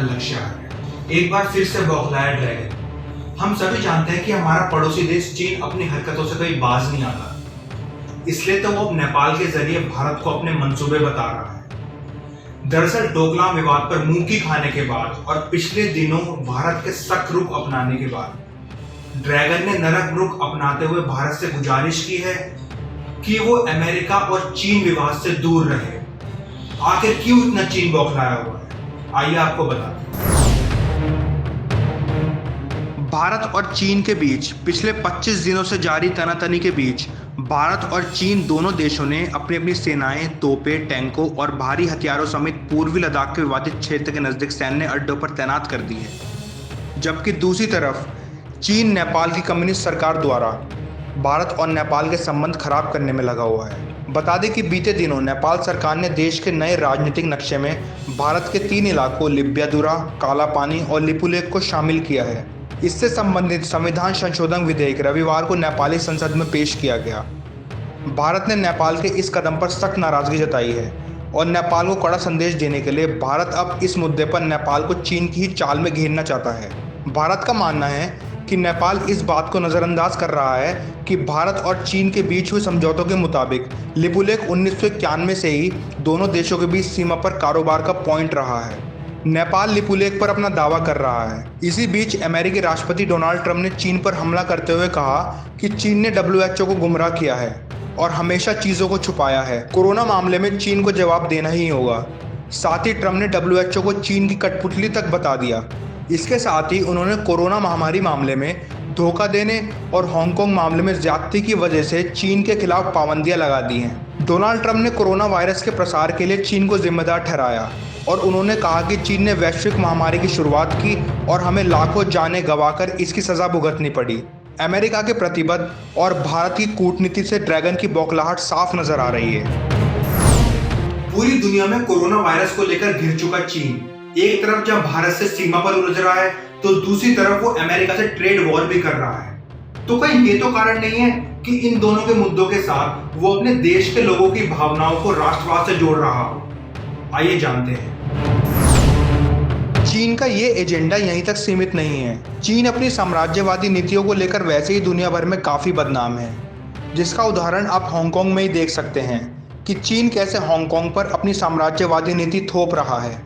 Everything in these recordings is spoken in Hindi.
लक्ष्य आ गया। एक बार फिर से बौखलाया ड्रैगन। हम सभी जानते हैं कि हमारा पड़ोसी देश चीन अपनी हरकतों से कभी बाज नहीं आता, इसलिए तो वो अब नेपाल के जरिए भारत को अपने मंसूबे बता रहा है। दरअसल डोकलाम विवाद पर मुंह की खाने के बाद और पिछले दिनों भारत के सख्त रुख अपनाने के बाद ड्रैगन ने नरम रुख अपनाते हुए भारत से गुजारिश की है कि वो अमेरिका और चीन विवाद से दूर रहे। आखिर क्यों इतना चीन बौखलाया हुआ है, आइए आपको बताते हैं। भारत और चीन के बीच पिछले 25 दिनों से जारी तनातनी के बीच भारत और चीन दोनों देशों ने अपनी अपनी सेनाएं, तोपें, टैंकों और भारी हथियारों समेत पूर्वी लद्दाख के विवादित क्षेत्र के नजदीक सैन्य अड्डों पर तैनात कर दी है। जबकि दूसरी तरफ चीन नेपाल की कम्युनिस्ट सरकार द्वारा भारत और नेपाल के संबंध खराब करने में लगा हुआ है। बता दें कि बीते दिनों नेपाल सरकार ने देश के नए राजनीतिक नक्शे में भारत के 3 इलाकों लिब्यादुरा, काला पानी और लिपुलेख को शामिल किया है। इससे संबंधित संविधान संशोधन विधेयक रविवार को नेपाली संसद में पेश किया गया। भारत ने नेपाल के इस कदम पर सख्त नाराजगी जताई है और नेपाल को कड़ा संदेश देने के लिए भारत अब इस मुद्दे पर नेपाल को चीन की ही चाल में घेरना चाहता है। भारत का मानना है कि नेपाल इस बात को नज़रअंदाज कर रहा है कि भारत और चीन के बीच हुए समझौतों के मुताबिक लिपुलेख 1991 से ही दोनों देशों के बीच सीमा पर कारोबार का पॉइंट रहा है। नेपाल लिपुलेख पर अपना दावा कर रहा है। इसी बीच अमेरिकी राष्ट्रपति डोनाल्ड ट्रंप ने चीन पर हमला करते हुए कहा कि चीन ने WHO को गुमराह किया है और हमेशा चीज़ों को छुपाया है। कोरोना मामले में चीन को जवाब देना ही होगा। साथ ही ट्रंप ने WHO को चीन की कठपुतली तक बता दिया। इसके साथ ही उन्होंने कोरोना महामारी मामले में धोखा देने और हांगकांग मामले में ज्यादती की वजह से चीन के खिलाफ पाबंदियां लगा दी हैं। डोनाल्ड ट्रंप ने कोरोना वायरस के प्रसार के लिए चीन को जिम्मेदार ठहराया और उन्होंने कहा कि चीन ने वैश्विक महामारी की शुरुआत की और हमें लाखों जानें गंवाकर इसकी सजा भुगतनी पड़ी। अमेरिका के प्रतिबद्ध और भारत की कूटनीति से ड्रैगन की बौखलाहट साफ नजर आ रही है। पूरी दुनिया में कोरोना वायरस को लेकर घिर चुका चीन एक तरफ जब भारत से सीमा पर उलझ रहा है तो दूसरी तरफ वो अमेरिका से ट्रेड वॉर भी कर रहा है। तो कहीं ये तो कारण नहीं है कि इन दोनों के मुद्दों के साथ वो अपने देश के लोगों की भावनाओं को राष्ट्रवाद से जोड़ रहा हो? आइए जानते हैं। चीन का ये एजेंडा यहीं तक सीमित नहीं है। चीन अपनी साम्राज्यवादी नीतियों को लेकर वैसे ही दुनिया भर में काफी बदनाम है, जिसका उदाहरण आप हांगकांग में ही देख सकते हैं कि चीन कैसे हांगकांग पर अपनी साम्राज्यवादी नीति थोप रहा है,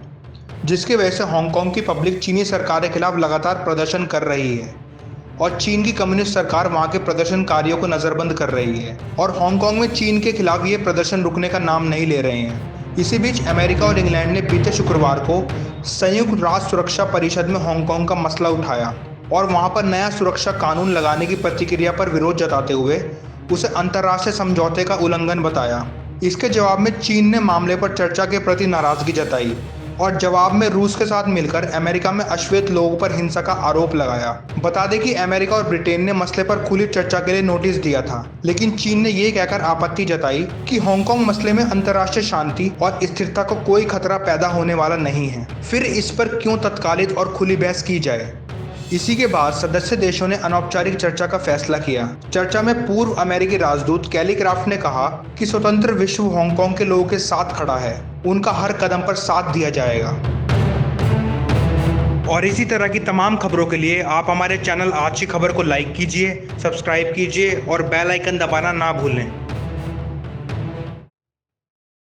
जिसकी वजह से हांगकांग की पब्लिक चीनी सरकार के खिलाफ लगातार प्रदर्शन कर रही है और चीन की कम्युनिस्ट सरकार वहां के प्रदर्शनकारियों को नजरबंद कर रही है और हांगकांग में चीन के खिलाफ ये प्रदर्शन रुकने का नाम नहीं ले रहे हैं। इसी बीच अमेरिका और इंग्लैंड ने बीते शुक्रवार को संयुक्त राष्ट्र सुरक्षा परिषद में हांगकांग का मसला उठाया और वहां पर नया सुरक्षा कानून लगाने की प्रतिक्रिया पर विरोध जताते हुए उसे अंतर्राष्ट्रीय समझौते का उल्लंघन बताया। इसके जवाब में चीन ने मामले पर चर्चा के प्रति नाराजगी जताई और जवाब में रूस के साथ मिलकर अमेरिका में अश्वेत लोगों पर हिंसा का आरोप लगाया। बता दें कि अमेरिका और ब्रिटेन ने मसले पर खुली चर्चा के लिए नोटिस दिया था, लेकिन चीन ने ये कहकर आपत्ति जताई कि हांगकांग मसले में अंतर्राष्ट्रीय शांति और स्थिरता को कोई खतरा पैदा होने वाला नहीं है। फिर इस पर क्यों तत्कालिक और खुली बहस की जाए? इसी के बाद सदस्य देशों ने अनौपचारिक चर्चा का फैसला किया। चर्चा में पूर्व अमेरिकी राजदूत कैली क्राफ्ट ने कहा कि स्वतंत्र विश्व हांगकांग के लोगों के साथ खड़ा है, उनका हर कदम पर साथ दिया जाएगा। और इसी तरह की तमाम खबरों के लिए आप हमारे चैनल आज की खबर को लाइक कीजिए, सब्सक्राइब कीजिए और बेल आइकन दबाना ना भूलें।